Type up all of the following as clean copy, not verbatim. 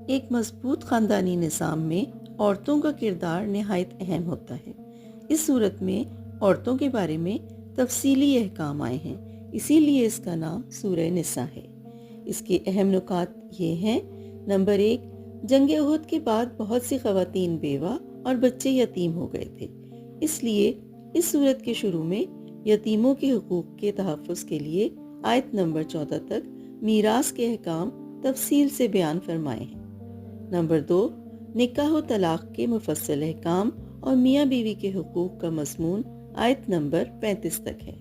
ایک مضبوط خاندانی نظام میں عورتوں کا کردار نہایت اہم ہوتا ہے۔ اس صورت میں عورتوں کے بارے میں تفصیلی احکام آئے ہیں، اسی لیے اس کا نام سورہ نساء ہے۔ اس کے اہم نکات یہ ہیں: نمبر 1، جنگ احد کے بعد بہت سی خواتین بیوہ اور بچے یتیم ہو گئے تھے، اس لیے اس صورت کے شروع میں یتیموں کے حقوق کے تحفظ کے لیے آیت نمبر 14 تک میراث کے احکام تفصیل سے بیان فرمائے ہیں۔ نمبر 2، نکاح و طلاق کے مفصل احکام اور میاں بیوی کے حقوق کا مضمون آیت نمبر 35 تک ہے۔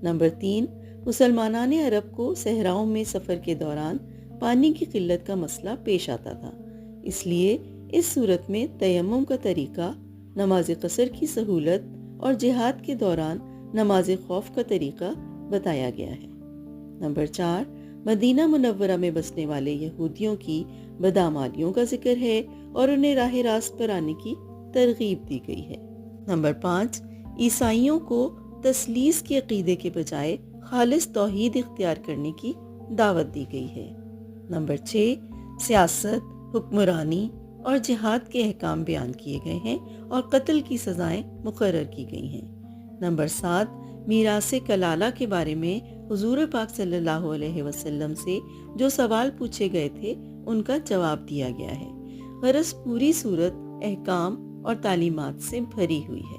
نمبر 3، مسلمانان عرب کو صحراؤں میں سفر کے دوران پانی کی قلت کا مسئلہ پیش آتا تھا، اس لیے اس صورت میں تیمم کا طریقہ، نماز قصر کی سہولت اور جہاد کے دوران نماز خوف کا طریقہ بتایا گیا ہے۔ نمبر 4، مدینہ منورہ میں بسنے والے یہودیوں کی بدعمالیوں کا ذکر ہے اور انہیں راہ راست پر آنے کی ترغیب دی گئی ہے۔ نمبر 5، عیسائیوں کو تثلیث کے عقیدے کے بجائے خالص توحید اختیار کرنے کی دعوت دی گئی ہے۔ نمبر 6، سیاست، حکمرانی اور جہاد کے احکام بیان کیے گئے ہیں اور قتل کی سزائیں مقرر کی گئی ہیں۔ نمبر 7، میراث کلالہ کے بارے میں حضور پاک صلی اللہ علیہ وسلم سے جو سوال پوچھے گئے تھے ان کا جواب دیا گیا ہے۔ غرض پوری صورت احکام اور تعلیمات سے بھری ہوئی ہے۔